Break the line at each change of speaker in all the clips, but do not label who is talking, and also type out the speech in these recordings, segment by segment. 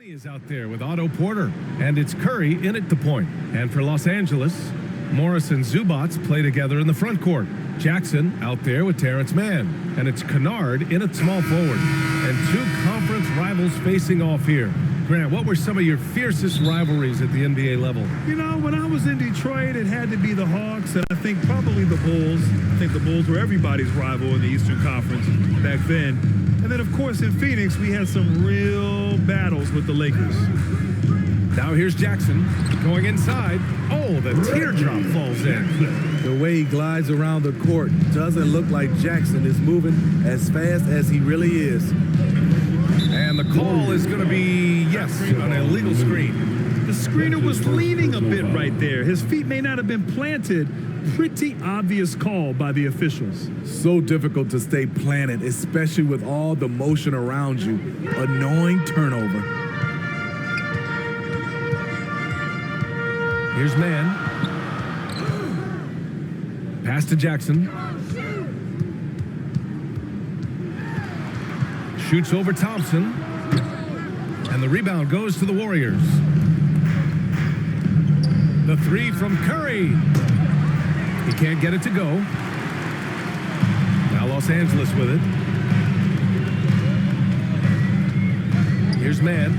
Is out there with Otto Porter, and it's Curry in at the point. And for Los Angeles, Morris and Zubac play together in the front court. Jackson out there with Terrence Mann, and it's Kennard in at small forward. And two conference rivals facing off here. Grant, what were some of your fiercest rivalries at the NBA level?
You know, when I was in Detroit, it had to be the Hawks, and I think probably the Bulls. I think the Bulls were everybody's rival in the Eastern Conference back then. And then, of course, in Phoenix, we had some real battles with the Lakers.
Now here's Jackson going inside. Oh, the teardrop falls in.
The way he glides around the court doesn't look like Jackson is moving as fast as he really is.
And the call is going to be, yes, an illegal screen.
The screener was leaning a bit right there. His feet may not have been planted. Pretty obvious call by the officials.
So difficult to stay planted, especially with all the motion around you. Annoying turnover.
Here's Mann. Pass to Jackson. Shoots over Thompson. And the rebound goes to the Warriors. The three from Curry. He can't get it to go. Now Los Angeles with it. Here's Mann.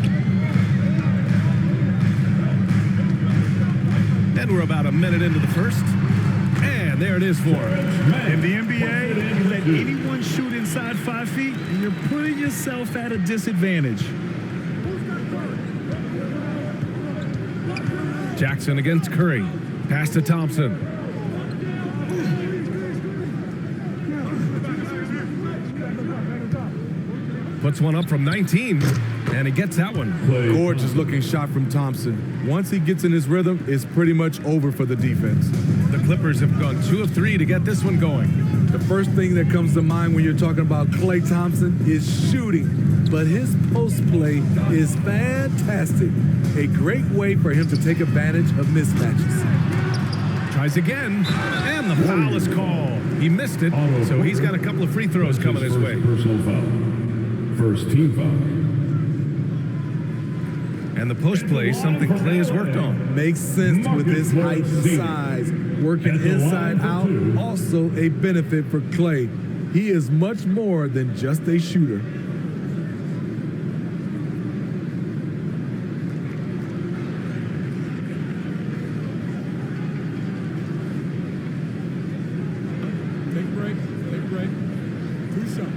And we're about a minute into the first. And there it is for him.
In the NBA, you let anyone shoot inside 5 feet, and you're putting yourself at a disadvantage.
Jackson against Curry. Pass to Thompson. Puts one up from 19, and he gets that one.
Gorgeous looking shot from Thompson. Once he gets in his rhythm, it's pretty much over for the defense.
The Clippers have gone 2 of 3 to get this one going.
The first thing that comes to mind when you're talking about Klay Thompson is shooting, but his post play is fantastic. A great way for him to take advantage of mismatches.
Tries again, and the foul is called. He missed it, so he's got a couple of free throws coming his way.
Personal foul. First team foul.
And the post play, something Klay has worked on.
Makes sense with his height and size. Working inside out, also a benefit for Klay. He is much more than just a shooter.
Take a break. Take a break. 2 shots.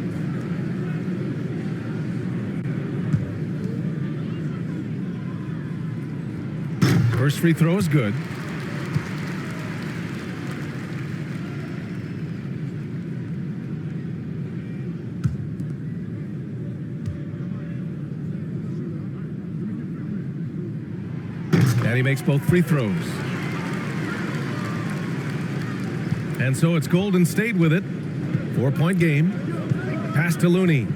First free throw is good. And he makes both free throws. And so it's Golden State with it. 4-point game. Pass to Looney.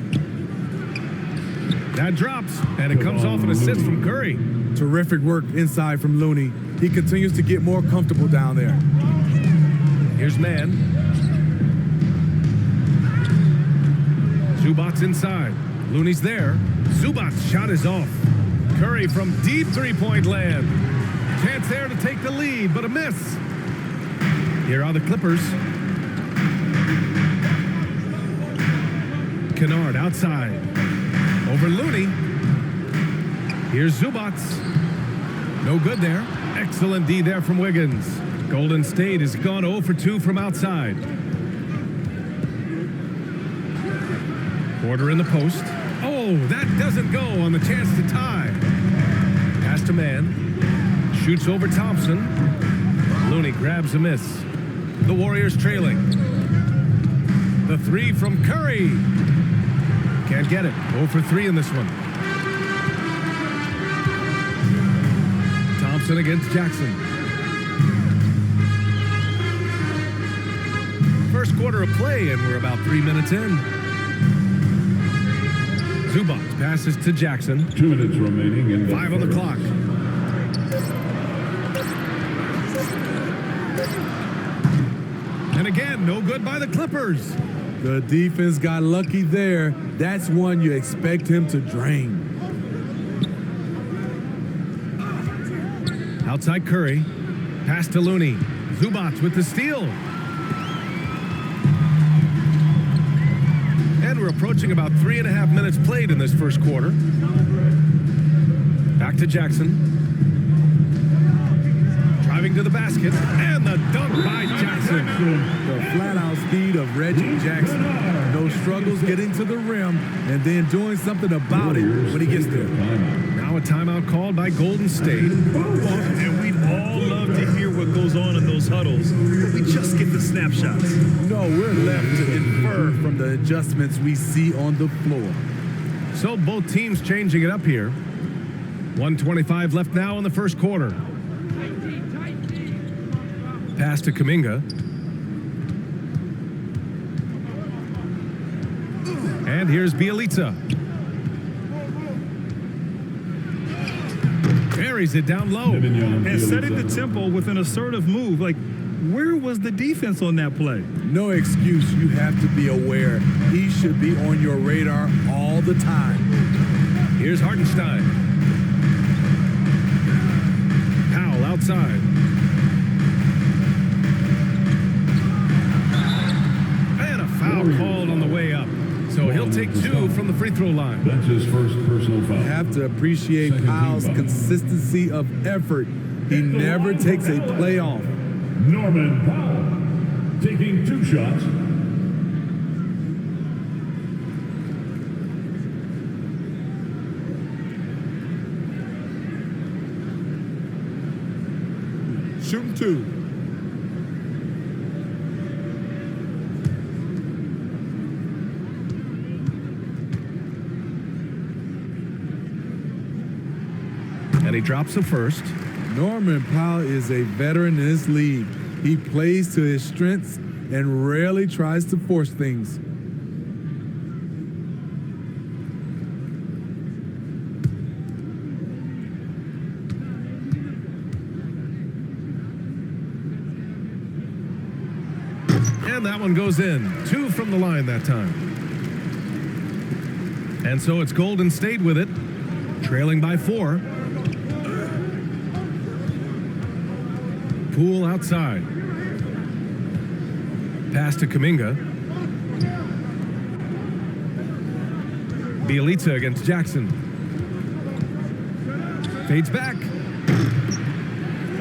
That drops, and it comes off an assist from Curry.
Terrific work inside from Looney. He continues to get more comfortable down there.
Here's Mann. Zubac inside. Looney's there. Zubac's shot is off. Curry from deep three-point land. Chance there to take the lead, but a miss. Here are the Clippers. Kennard outside. Over Looney. Here's Zubac. No good there. Excellent D there from Wiggins. Golden State has gone 0 for 2 from outside. Porter in the post. Oh, that doesn't go on the chance to tie. Pass to Mann. Shoots over Thompson. Looney grabs a miss. The Warriors trailing. The three from Curry. Can't get it. 0 for 3 in this one. Thompson against Jackson. First quarter of play, and we're about 3 minutes in. Zubac passes to Jackson.
2 minutes remaining in the
5 on the clock. And again, no good by the Clippers.
The defense got lucky there. That's one you expect him to drain.
Outside Curry. Pass to Looney. Zubac with the steal. And we're approaching about 3.5 minutes played in this first quarter. Back to Jackson. Driving to the basket. And the dunk by Jackson.
The flat-out speed of Reggie Jackson. No struggles getting to the rim and then doing something about it when he gets there.
Now a timeout called by Golden State.
And we'd all love to hear what goes on in those huddles, but we just get the snapshots.
No, we're left to infer from the adjustments we see on the floor.
So both teams changing it up here. 1:25 left now in the first quarter. Pass to Kuminga. And here's Bielitsa. Buries it down low.
And setting the tempo with an assertive move. Like, where was the defense on that play?
No excuse. You have to be aware. He should be on your radar all the time.
Here's Hartenstein. Powell outside. And a foul called on the way up. So he'll take 2 from the free throw line.
That's his first personal foul.
You have to appreciate
Second team
Powell's
foul.
consistency of effort. He never takes a play off.
Norman Powell taking 2 shots.
Shooting 2.
And he drops the first.
Norman Powell is a veteran in this league. He plays to his strengths and rarely tries to force things.
And that one goes in. 2 from the line that time. And so it's Golden State with it, trailing by 4. Poole outside. Pass to Kuminga. Bielitsa against Jackson. Fades back.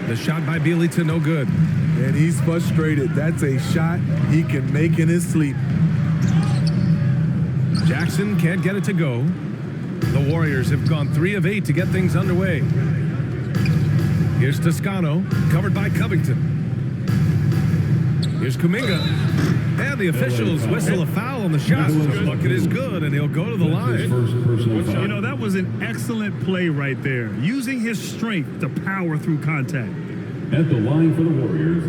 The shot by Bielitsa, no good.
And he's frustrated. That's a shot he can make in his sleep.
Jackson can't get it to go. The Warriors have gone 3 of 8 to get things underway. Here's Toscano, covered by Covington. Here's Kuminga. And the officials whistle a foul on the shot. The bucket is good, and he'll go to the line.
First personal foul.
You know, that was an excellent play right there. Using his strength to power through contact.
At the line for the Warriors,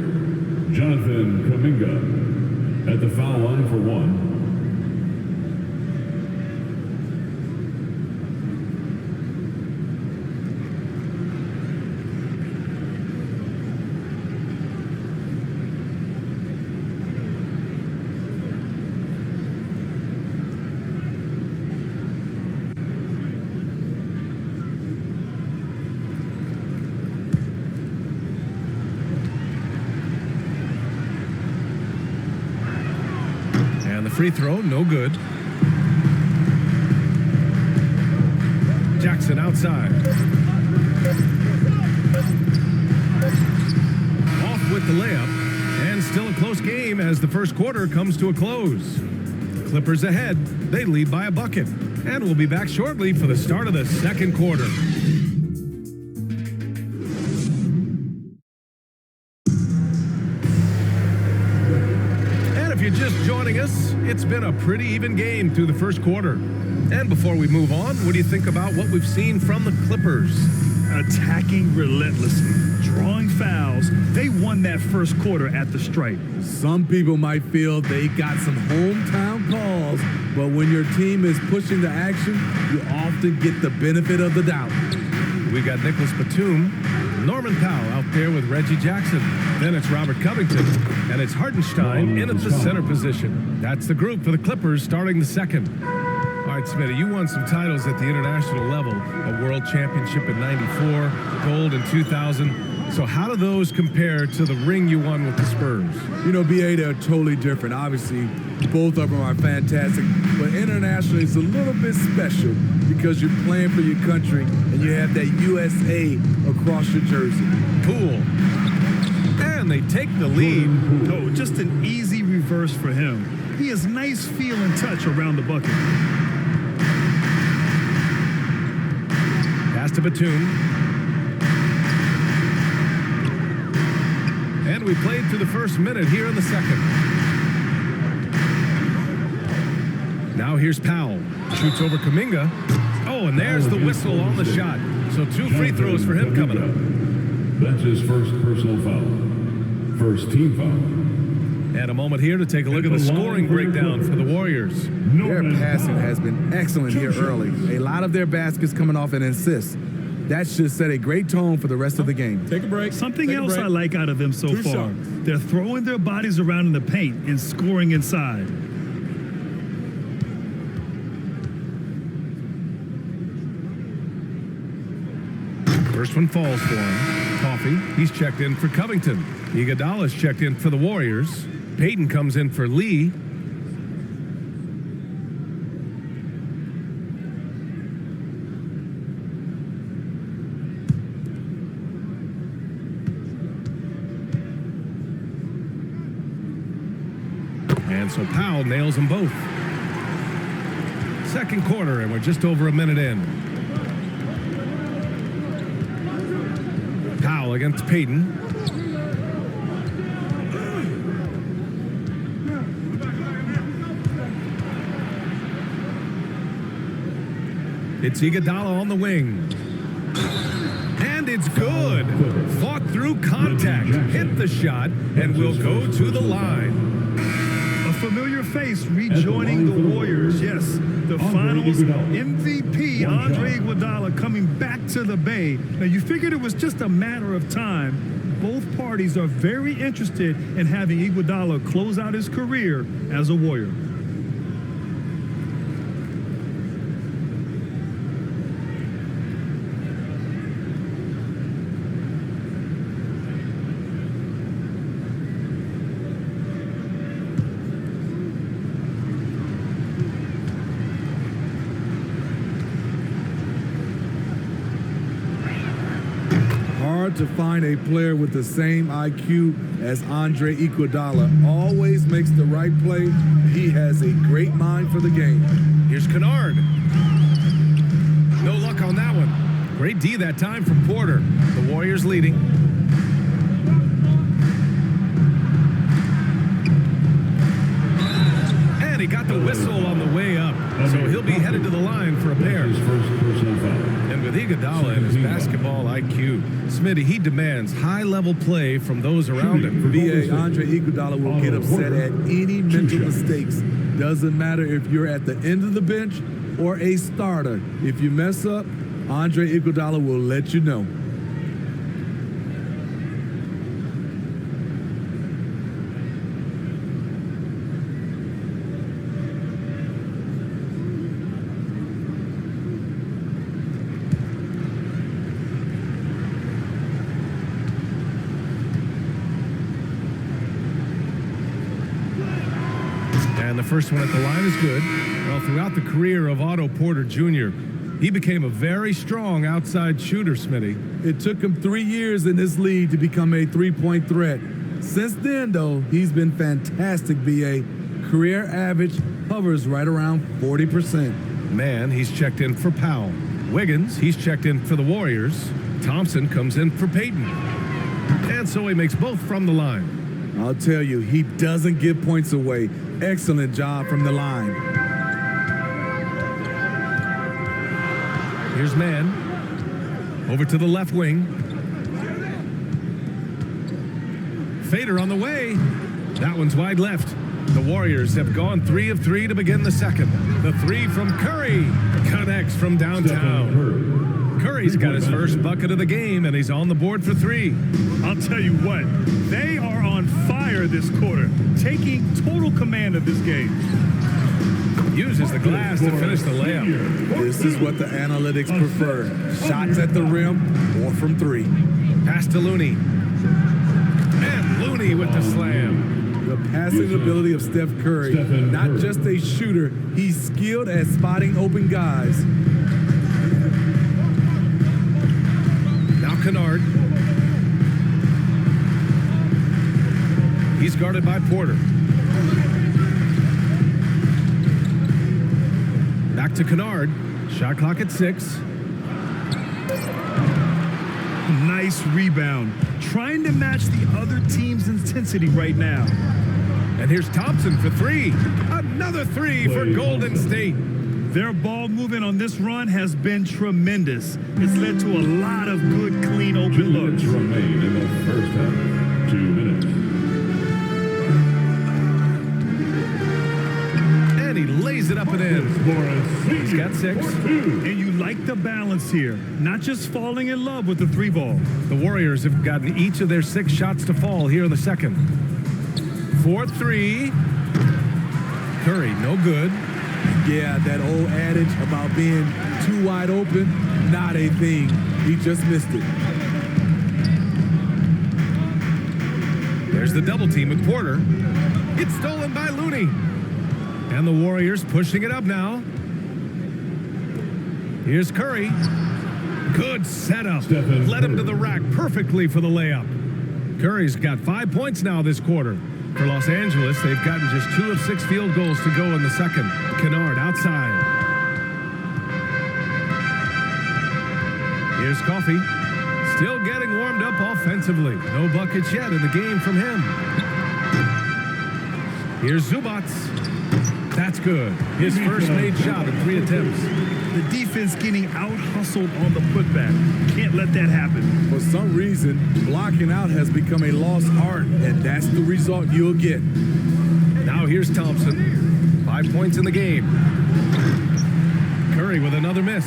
Jonathan Kuminga. At the foul line for 1.
Free throw, no good. Jackson outside. Off with the layup, and still a close game as the first quarter comes to a close. Clippers ahead, they lead by a bucket, and we'll be back shortly for the start of the second quarter. Just joining us, it's been a pretty even game through the first quarter. And before we move on, what do you think about what we've seen from the Clippers?
Attacking relentlessly, drawing fouls. They won that first quarter at the stripe.
Some people might feel they got some hometown calls, but when your team is pushing the action, you often get the benefit of the doubt.
We got Nicholas Batum, Norman Powell out there with Reggie Jackson. Then it's Robert Covington, and it's Hartenstein in at the center position. That's the group for the Clippers starting the second. All All right, Smitty, you won some titles at the international level, a world championship in '94, gold in 2000. So how do those compare to the ring you won with the Spurs?
You know, BA, they're totally different. Obviously, both of them are fantastic, but internationally it's a little bit special because you're playing for your country and you have that USA across your jersey.
Cool. And they take the lead.
Oh, just an easy reverse for him. He has nice feel and touch around the bucket.
Pass to Batum. And we played through the first minute here in the second. Now here's Powell. Shoots over Kuminga. Oh, and there's the whistle on the shot. So 2 free throws for him coming up.
That's his first personal foul. First team foul.
And a moment here to take a look at the scoring breakdown for the Warriors.
Their passing has been excellent here early. A lot of their baskets coming off an assist. That should set a great tone for the rest of the game.
Take a break. Something else I like out of them so far. They're throwing their bodies around in the paint and scoring inside.
First one falls for him. Coffey, he's checked in for Covington. Iguodala's checked in for the Warriors. Payton comes in for Lee. And so Powell nails them both. Second quarter, and we're just over a minute in. Powell against Payton. It's Iguodala on the wing. And it's good. Fought through contact, hit the shot, and will go to the line.
A familiar face rejoining the Warriors. Yes, the finals MVP, Andre Iguodala, coming back to the Bay. Now, you figured it was just a matter of time. Both parties are very interested in having Iguodala close out his career as a Warrior.
To find a player with the same IQ as Andre Iguodala. Always makes the right play. He has a great mind for the game.
Here's Kennard. No luck on that one. Great D that time from Porter. The Warriors leading. And he got the whistle on the way up. So he'll be headed to the line for a pair.
His first personal foul.
And with Iguodala and his basketball IQ, Smitty, he demands high-level play from those around him.
VA, Andre Iguodala will get upset at any mental mistakes. Doesn't matter if you're at the end of the bench or a starter. If you mess up, Andre Iguodala will let you know.
And the first one at the line is good. Well, throughout the career of Otto Porter Jr., he became a very strong outside shooter, Smitty.
It took him 3 years in this league to become a three-point threat. Since then, though, he's been fantastic, BA. Career average hovers right around 40%.
Man, he's checked in for Powell. Wiggins, he's checked in for the Warriors. Thompson comes in for Payton. And so he makes both from the line.
I'll tell you, he doesn't give points away. Excellent job from the line.
Here's Man. Over to the left wing. Fader on the way. That one's wide left. The Warriors have gone 3 of 3 to begin the second. The three from Curry connects from downtown. Curry's got his first bucket of the game, and he's on the board for 3.
I'll tell you what, they are on fire this quarter, taking total command of this game.
Uses the glass to finish the layup.
This is what the analytics prefer. Shots at the rim or from three.
Pass to Looney. And Looney with the slam.
The passing ability of Steph Curry, not just a shooter, he's skilled at spotting open guys.
Now Kennard. He's guarded by Porter. Back to Kennard. Shot clock at 6.
Nice rebound. Trying to match the other team's intensity right now.
And here's Thompson for 3. Another 3 for Golden State.
Their ball movement on this run has been tremendous. It's led to a lot of good, clean, open
2 minutes
looks.
remain in the first half. 2 minutes.
And he lays it up and in. He's got 6.
And you like the balance here. Not just falling in love with the 3 ball.
The Warriors have gotten each of their 6 shots to fall here in the second. 4-3. Curry, no good.
Yeah, that old adage about being too wide open, not a thing. He just missed it.
There's the double team with Porter. It's stolen by Looney. And the Warriors pushing it up now. Here's Curry. Good setup. Led him to the rack perfectly for the layup. Curry's got 5 points now this quarter. For Los Angeles, they've gotten just 2 of 6 field goals to go in the second. Kennard outside. Here's Coffey. Still getting warmed up offensively. No buckets yet in the game from him. Here's Zubac. That's good. His first made shot in 3 attempts.
The defense getting out-hustled on the putback. Can't let that happen.
For some reason, blocking out has become a lost art, and that's the result you'll get.
Now here's Thompson. 5 points in the game. Curry with another miss.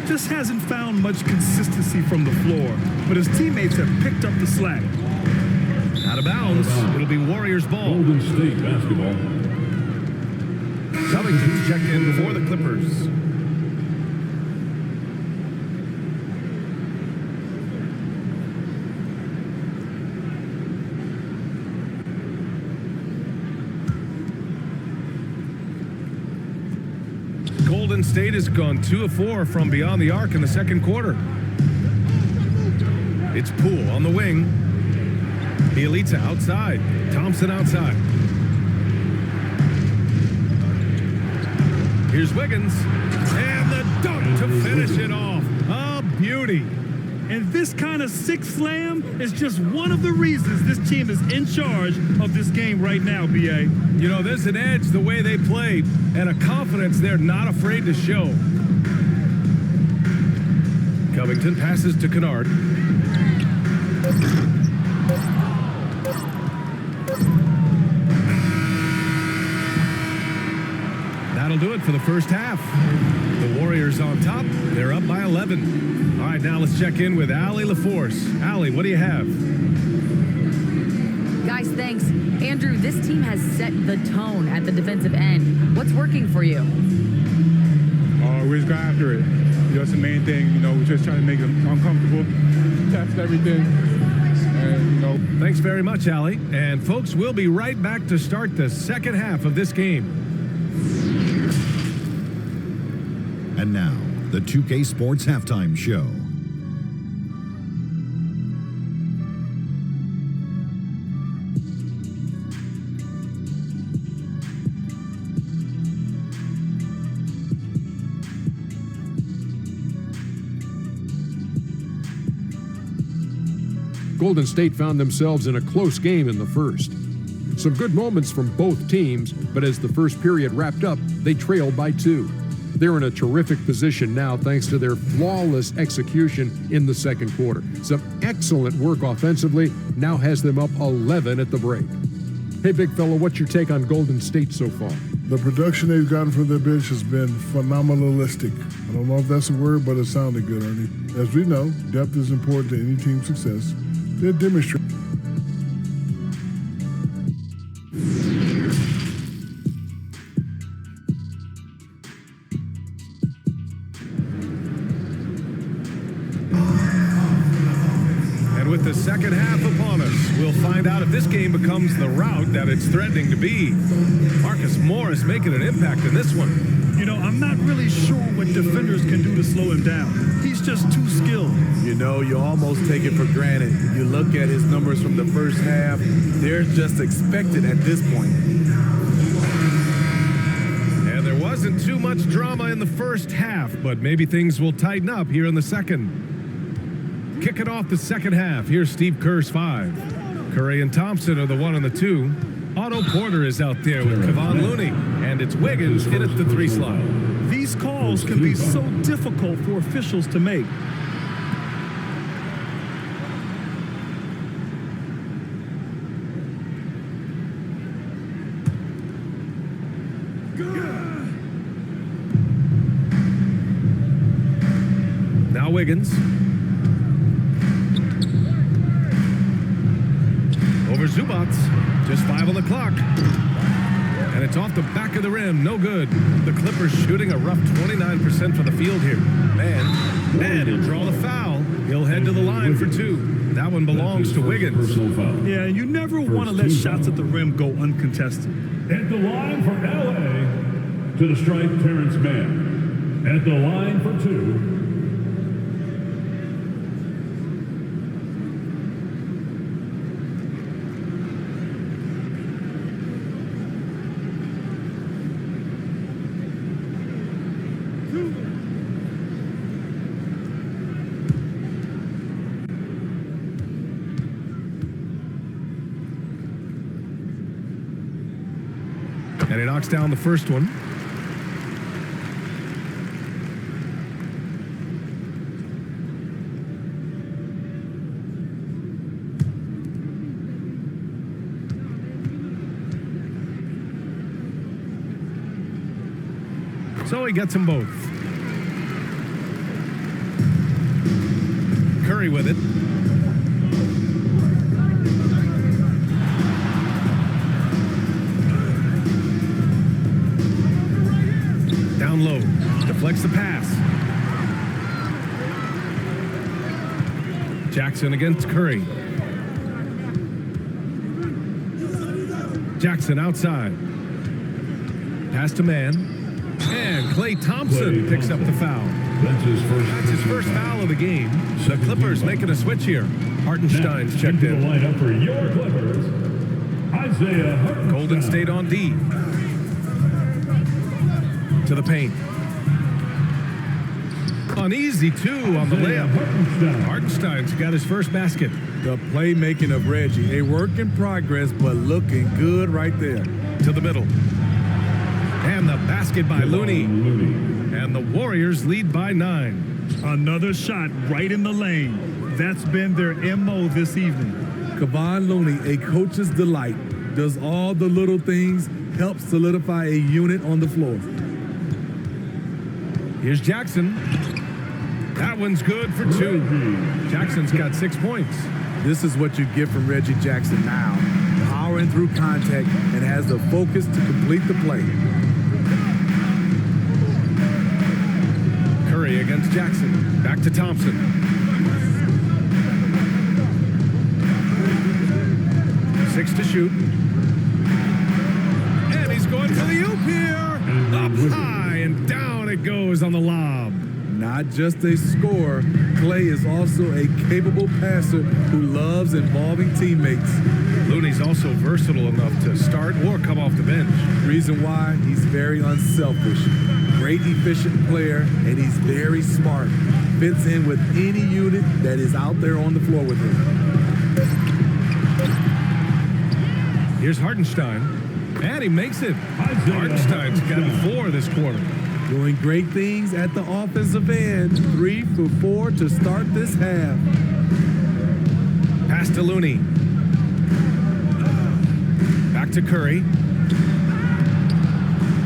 Just hasn't found much consistency from the floor, but his teammates have picked up the slack.
Out of bounds. It'll be Warriors ball.
Golden State basketball.
Covington checked in for the Clippers. Golden State has gone 2 of 4 from beyond the arc in the second quarter. It's Poole on the wing. Bielitsa outside. Thompson outside. Here's Wiggins. And the dunk to finish it off. A beauty.
And this kind of sick slam is just one of the reasons this team is in charge of this game right now, B.A.
You know, there's an edge the way they play and a confidence they're not afraid to show. Covington passes to Kennard. That'll do it for the first half. The Warriors on top. They're up by 11. All right, now let's check in with Allie LaForce. Allie, what do you have?
Guys, thanks. Andrew, this team has set the tone at the defensive end. What's working for you?
We just got after it. That's the main thing. You know, we're just trying to make them uncomfortable, test everything, and, you know.
Thanks very much, Allie. And, folks, we'll be right back to start the second half of this game.
And now, the 2K Sports Halftime Show.
Golden State found themselves in a close game in the first. Some good moments from both teams, but as the first period wrapped up, they trailed by 2. They're in a terrific position now thanks to their flawless execution in the second quarter. Some excellent work offensively now has them up 11 at the break. Hey, big fella, what's your take on Golden State so far?
The production they've gotten from their bench has been phenomenalistic. I don't know if that's a word, but it sounded good, Ernie. As we know, depth is important to any team's success. They're demonstrating.
with the second half upon us. We'll find out if this game becomes the rout that it's threatening to be. Marcus Morris making an impact in this one.
You know, I'm not really sure what defenders can do to slow him down. He's just too skilled.
You know, you almost take it for granted. You look at his numbers from the first half, they're just expected at this point.
And there wasn't too much drama in the first half, but maybe things will tighten up here in the second. Kicking off the second half, here's Steve Kerr's 5. Curry and Thompson are the 1 and the 2. Otto Porter is out there with Kevon Looney, and it's Wiggins in at the 3 slot.
These calls can be so difficult for officials to make.
Now Wiggins. Over Zubats. Just 5 on the clock. And it's off the back of the rim. No good. The Clippers shooting a rough 29% from the field here. Man, he'll draw the foul. He'll head to the line for 2. That one belongs to Wiggins.
Yeah, and you never want to let shots at the rim go uncontested.
At the line for LA, to the stripe, Terrence Mann. At the line for 2.
And he knocks down the first one. So he gets them both. Curry with it. Down low. Deflects the pass. Jackson against Curry. Jackson outside. Pass to Mann. And Klay Thompson picks up the foul.
That's his
first foul of the game. The Clippers making a switch here. Hartenstein's checked in.
The lineup for your Clippers, Isaiah Hartenstein.
Golden State on D. To the paint. Uneasy, 2 on the layup. Hartenstein's got his first basket.
The playmaking of Reggie, a work in progress, but looking good right there.
To the middle. And the basket by Looney. And the Warriors lead by 9.
Another shot right in the lane. That's been their MO this evening.
Kevon Looney, a coach's delight, does all the little things, helps solidify a unit on the floor.
Here's Jackson. That one's good for 2. Jackson's got 6 points.
This is what you get from Reggie Jackson now. Powering through contact and has the focus to complete the play.
Curry against Jackson. Back to Thompson. Six to shoot. And he's going for the oop here. Up high and down it goes on the lob.
Not just a scorer, Klay is also a capable passer who loves involving teammates.
Looney's also versatile enough to start or come off the bench.
Reason why, he's very unselfish. Great efficient player, and he's very smart. Fits in with any unit that is out there on the floor with him.
Here's Hartenstein, and he makes it. Hartenstein's got 4 this quarter.
Doing great things at the offensive end. 3 for 4 to start this half.
Pass to Looney. Back to Curry.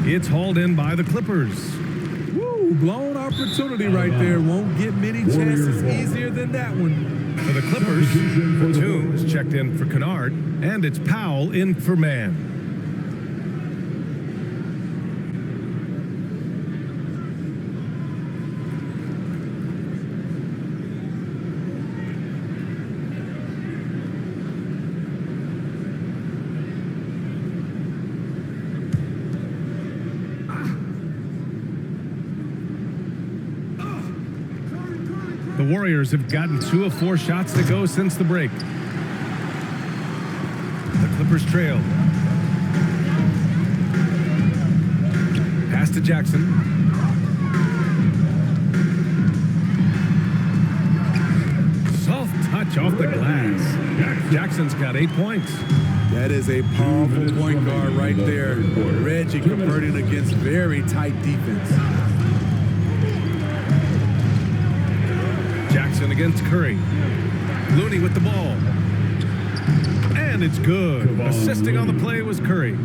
It's hauled in by the Clippers.
Woo, blown opportunity right there. Won't get many chances easier than that one.
For the Clippers, Batum is checked in for Kennard, and it's Powell in for Mann. The Warriors have gotten 2 of 4 shots to go since the break. The Clippers trail. Pass to Jackson. Soft touch off the glass. Jackson's got 8 points.
That is a powerful point guard right there. Reggie converting against very tight defense.
Jackson against Curry. Looney with the ball. And it's good. Assisting on the play was Curry.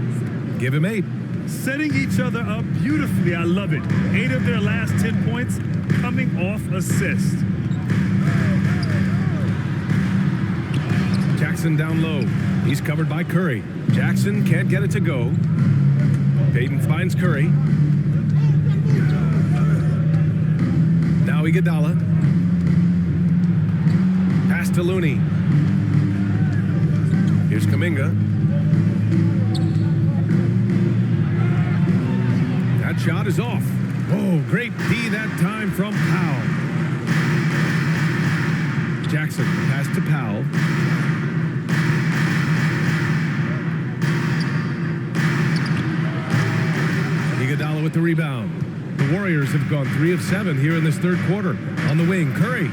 Give him 8.
Setting each other up beautifully. I love it. 8 of their last 10 points coming off assist.
Jackson down low. He's covered by Curry. Jackson can't get it to go. Payton finds Curry. Now Iguodala. Pass to Looney. Here's Kuminga. That shot is off. Oh, great D that time from Powell. Jackson pass to Powell. Iguodala with the rebound. The Warriors have gone 3 of 7 here in this third quarter. On the wing, Curry.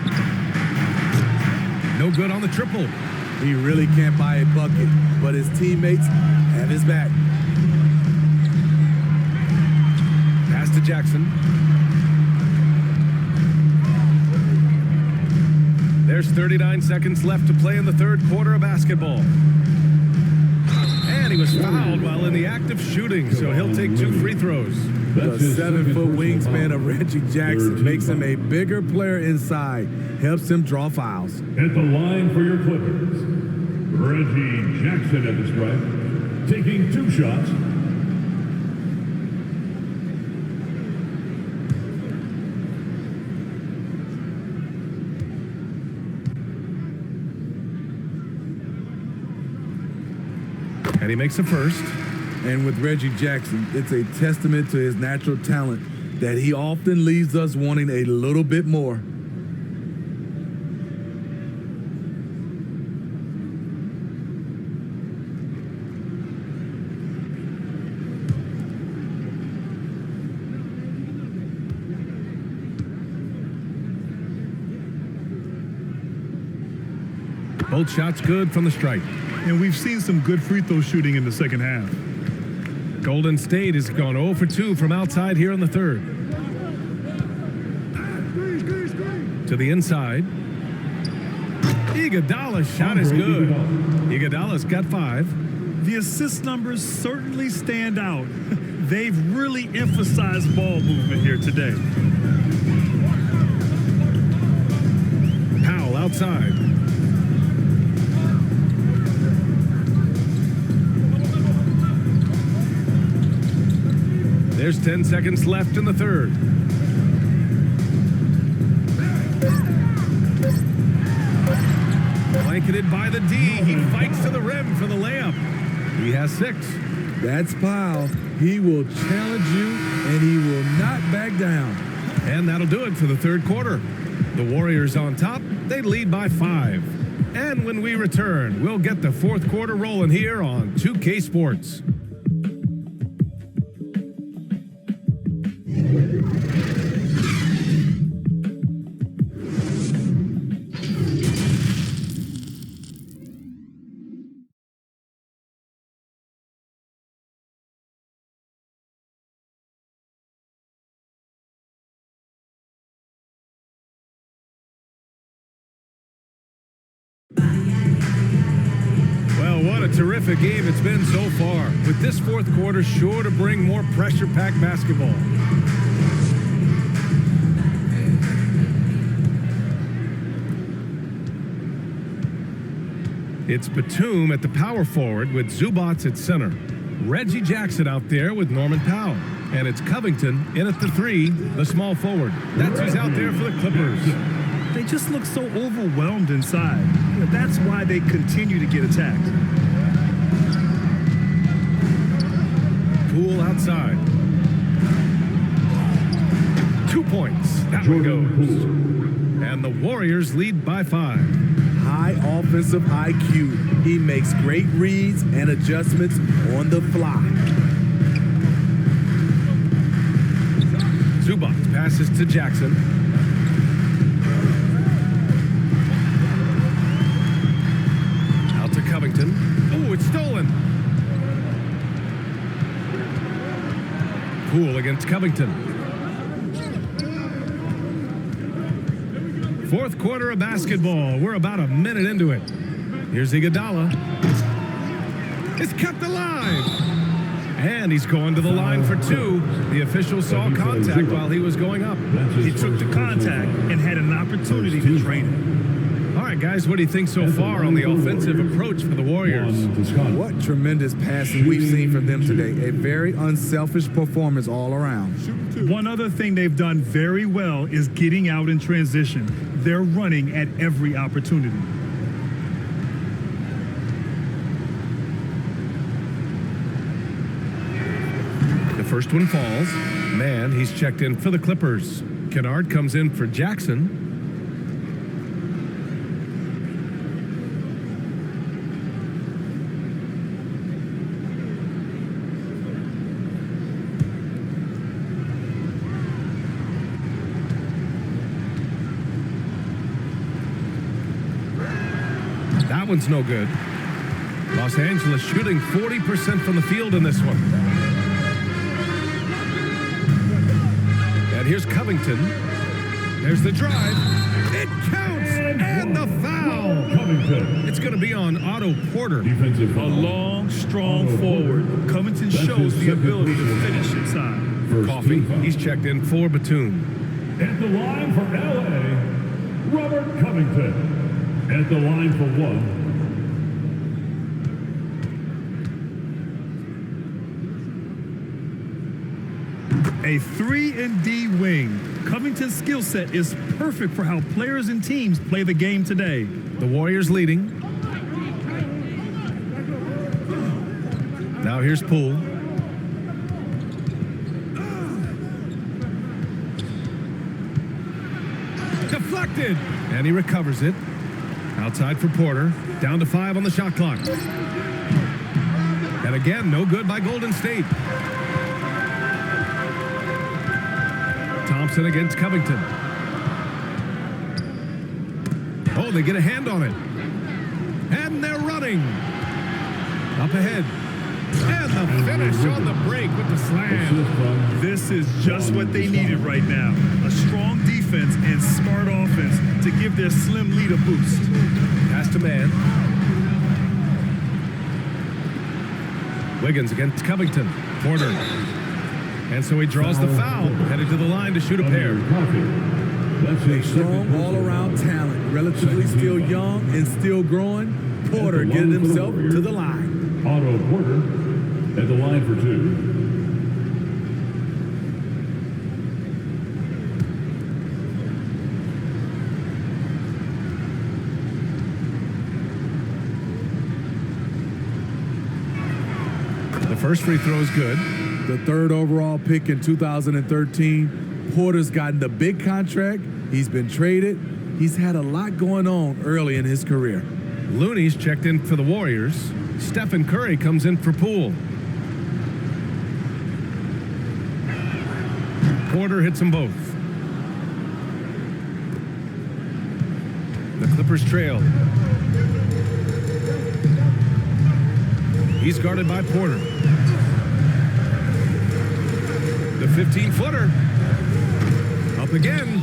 No good on the triple.
He really can't buy a bucket, but his teammates have his back.
Pass to Jackson. There's 39 seconds left to play in the third quarter of basketball. And he was fouled while in the act of shooting, so he'll take 2 free throws.
The 7-foot wingspan of Reggie Jackson makes him a bigger player inside, helps him draw fouls.
At the line for your Clippers, Reggie Jackson at the stripe, taking 2 shots.
And he makes the first.
And with Reggie Jackson, it's a testament to his natural talent that he often leaves us wanting a little bit more.
Both shots good from the stripe.
And we've seen some good free throw shooting in the second half.
Golden State has gone 0 for 2 from outside here in the third. To the inside. Iguodala's shot is good. Iguodala's got 5.
The assist numbers certainly stand out. They've really emphasized ball movement here today.
Powell outside. There's 10 seconds left in the third. Blanketed by the D. He fights to the rim for the layup. He has 6.
That's Powell. He will challenge you, and he will not back down.
And that'll do it for the third quarter. The Warriors on top. They lead by 5. And when we return, we'll get the fourth quarter rolling here on 2K Sports. What a terrific game it's been so far, with this fourth quarter sure to bring more pressure-packed basketball. It's Batum at the power forward with Zubac at center. Reggie Jackson out there with Norman Powell. And it's Covington in at the 3, the small forward. That's who's out there for the Clippers.
They just look so overwhelmed inside. That's why they continue to get attacked.
Poole outside. 2 points. That one goes. And the Warriors lead by 5.
High offensive IQ. He makes great reads and adjustments on the fly.
Zubac passes to Jackson. Out to Covington. Oh, it's stolen. Poole against Covington. Fourth quarter of basketball. We're about a minute into it. Here's Iguodala. It's kept alive. And he's going to the line for 2. The official saw contact while he was going up.
He took the contact and had an opportunity to drain it.
All right, guys, what do you think so far on the offensive approach for the Warriors?
What tremendous passing we've seen from them today. A very unselfish performance all around.
One other thing they've done very well is getting out in transition. They're running at every opportunity.
The first one falls. Man, he's checked in for the Clippers. Kennard comes in for Jackson. That one's no good. Los Angeles shooting 40% from the field in this one. And here's Covington. There's the drive. It counts! And the foul!
Covington.
It's going to be on Otto Porter.
Defensive
A
foul.
long, strong forward. Covington
That's
shows
his
the
second
ability to
personal
finish
foul.
inside.
First
Coffee,
team foul.
he's checked in for Batum.
At the line for LA, Robert Covington. At the line for 1.
A 3-and-D wing. Covington's skill set is perfect for how players and teams play the game today.
The Warriors leading. Now here's Poole. Deflected! And he recovers it. Outside for Porter. Down to 5 on the shot clock. And again, no good by Golden State. Thompson against Covington. Oh, they get a hand on it. And they're running. Up ahead. And the finish on the break with the slam.
This is just what they needed right now. A strong defense and smart offense to give their slim lead a boost.
Pass to man. Wiggins against Covington. Porter. And so he draws the foul, headed to the line to shoot a pair.
That's
A strong all-around talent, relatively still young and still growing. Porter getting himself to the line.
Otto Porter at the line for 2.
The first free throw is good.
The 3rd overall pick in 2013. Porter's gotten the big contract. He's been traded. He's had a lot going on early in his career.
Looney's checked in for the Warriors. Stephen Curry comes in for Poole. Porter hits them both. The Clippers trail. He's guarded by Porter. The 15-footer. Up again.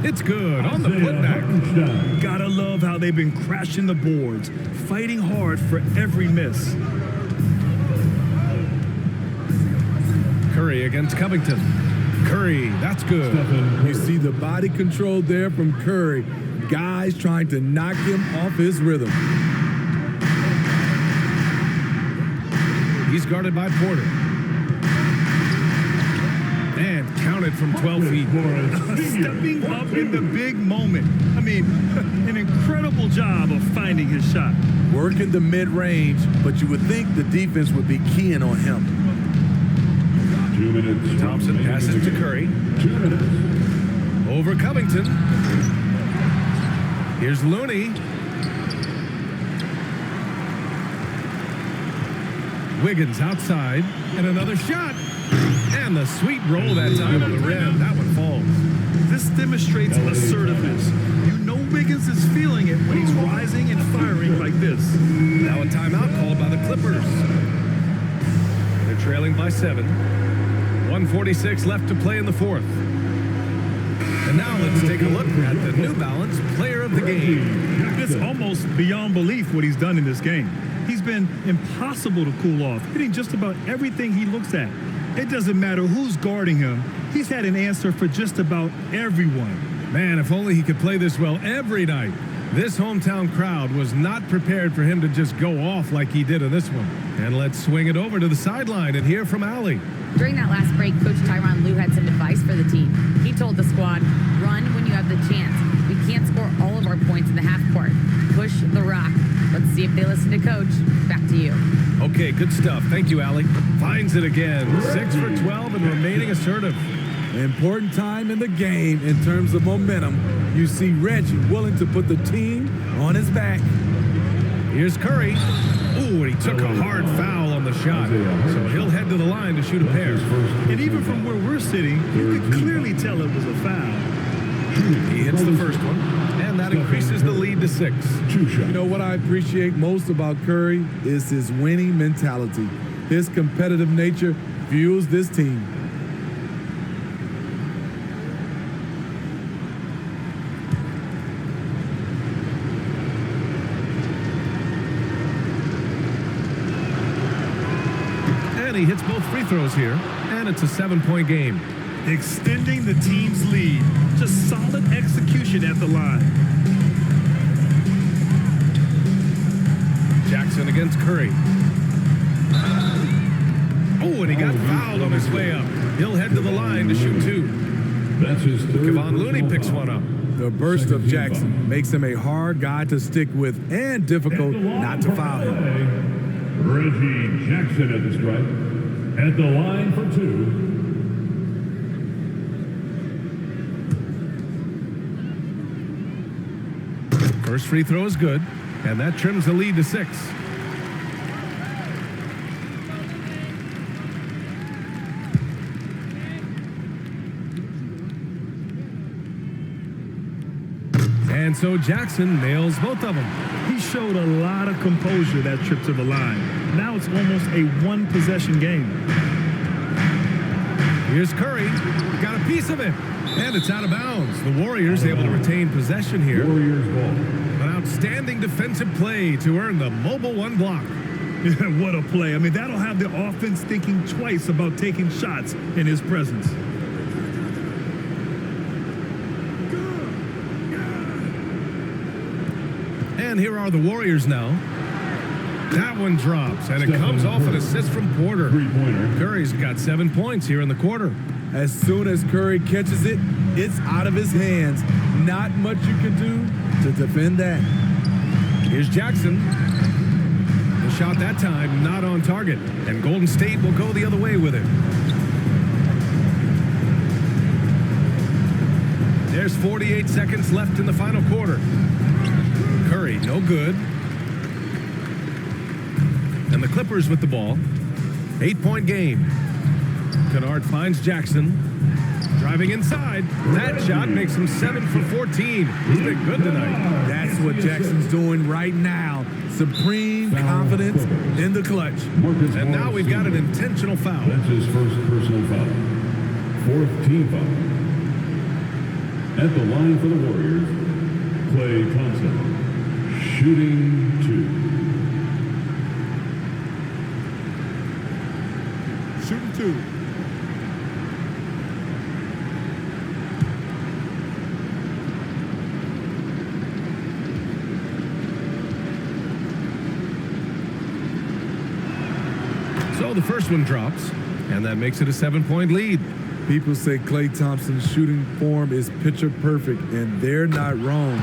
It's good on the putback.
Gotta love how they've been crashing the boards, fighting hard for every miss.
Curry against Covington. Curry, that's good.
You see the body control there from Curry. Guys trying to knock him off his rhythm.
He's guarded by Porter. And counted from 12 feet.
Stepping up in the big moment. I mean, an incredible job of finding his shot.
Working the mid-range, but you would think the defense would be keying on him.
2 minutes.
Thompson passes to Curry.
2 minutes.
Over Covington. Here's Looney. Wiggins outside, and another shot. And the sweet roll that time on the rim. That one falls.
This demonstrates assertiveness. You know Wiggins is feeling it when he's rising and firing like this.
Now a timeout called by the Clippers. They're trailing by 7. 1:46 left to play in the fourth. And now let's take a look at the New Balance Player of the Game.
It's almost beyond belief what he's done in this game. He's been impossible to cool off, hitting just about everything he looks at. It doesn't matter who's guarding him. He's had an answer for just about everyone.
Man, if only he could play this well every night. This hometown crowd was not prepared for him to just go off like he did in this one. And let's swing it over to the sideline and hear from Allie.
During that last break, Coach Tyronn Lue had some advice for the team. He told the squad, run when you have the chance. We can't score all of our points in the half court. Push the rock. Let's see if they listen to Coach. Back to you.
Okay, good stuff. Thank you, Allie. Finds it again. 6 for 12 and remaining assertive.
Important time in the game in terms of momentum. You see Reggie willing to put the team on his back.
Here's Curry. Ooh, and he took a hard foul on the shot. So he'll head to the line to shoot a pair.
And even from where we're sitting, you could clearly tell it was a foul.
He hits the first one, and that increases the lead to 6.
You know what I appreciate most about Curry is his winning mentality. His competitive nature fuels this team.
And he hits both free throws here, and it's a 7-point game.
Extending the team's lead. Just solid execution at the line.
Jackson against Curry. Oh, and he got fouled on his way up. He'll head to the line to shoot 2.
That's his third.
Kevon Looney picks one up.
The burst of Jackson makes him a hard guy to stick with and difficult not to foul him.
Reggie Jackson at the stripe. At the line for 2.
First free throw is good, and that trims the lead to 6. And so Jackson nails both of them.
He showed a lot of composure that trip to the line. Now it's almost a one-possession game.
Here's Curry. Got a piece of it. And it's out of bounds. The Warriors able to retain possession here.
Warriors ball.
An outstanding defensive play to earn the mobile 1 block.
What a play. I mean, that'll have the offense thinking twice about taking shots in his presence.
And here are the Warriors now. That one drops, and it comes off an assist from Porter.
Three-pointer.
Curry's got 7 points here in the quarter.
As soon as Curry catches it, it's out of his hands. Not much you can do to defend that.
Here's Jackson. The shot that time not on target, and Golden State will go the other way with it. There's 48 seconds left in the final quarter. Curry, no good. And the Clippers with the ball. 8-point game. Kennard finds Jackson. Driving inside. That shot makes him 7 for 14. He's been good tonight.
That's what Jackson's doing right now. Supreme confidence in the clutch.
And now we've got an intentional foul.
That's his first personal foul. 4th team foul. At the line for the Warriors, Klay Thompson. Shooting 2.
Shooting 2.
So the first one drops, and that makes it a 7-point lead.
People say Klay Thompson's shooting form is picture perfect, and they're not wrong.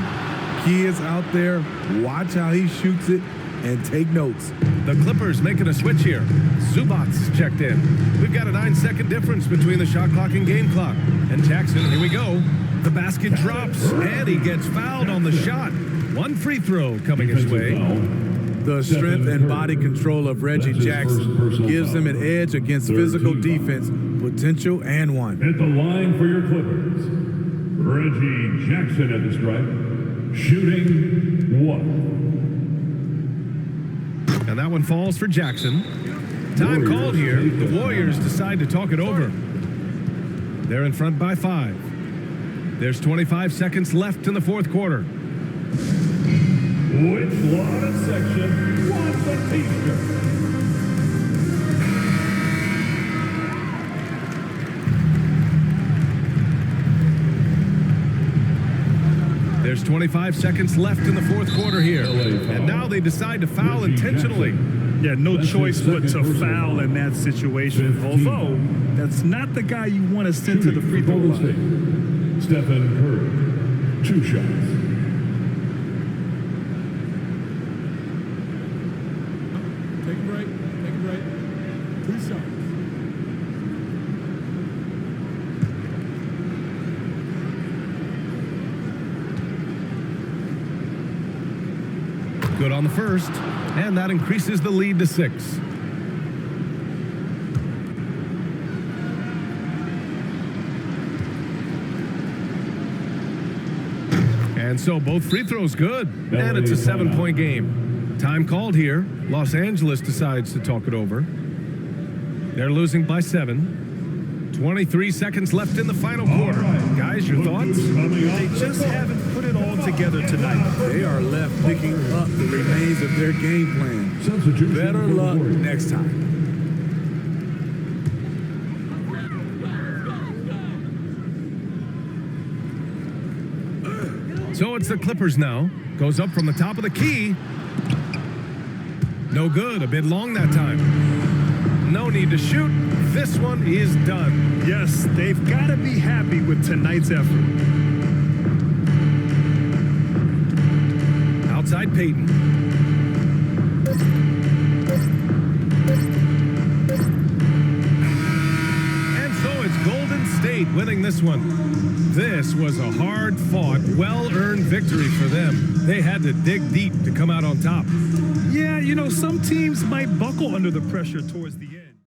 Kids out there, watch how he shoots it and take notes.
The Clippers making a switch here. Zubac's checked in. We've got a 9-second difference between the shot clock and game clock. And Jackson, here we go. The basket drops, and he gets fouled on the shot. One free throw coming his way.
The strength and body control of Reggie Jackson gives him an edge against physical defense, potential and one.
At the line for your Clippers, Reggie Jackson at the stripe, shooting 1.
And that one falls for Jackson. Time called here. The Warriors decide to talk it over. They're in front by 5. There's 25 seconds left in the fourth quarter.
Which lot of section wants a t-shirt?
There's 25 seconds left in the fourth quarter here. And now they decide to foul intentionally.
Yeah, no choice but to foul in that situation. Although, that's not the guy you want to send to the free throw line.
Stephen Curry, 2 shots.
Take a break. 2 shots.
Good on the first, and that increases the lead to 6. And so both free throws good, and it's a 7-point game. Time called here. Los Angeles decides to talk it over. They're losing by 7. 23 seconds left in the final quarter. Guys, your thoughts?
They just haven't put it all together tonight.
They are left picking up the remains of their game plan. Better luck next time.
So it's the Clippers now. Goes up from the top of the key. No good. A bit long that time. No need to shoot. This one is done.
Yes, they've got to be happy with tonight's effort.
Outside Peyton. And so it's Golden State winning this one. This was a hard-fought, well-earned victory for them. They had to dig deep to come out on top.
Yeah, you know, some teams might buckle under the pressure towards the end.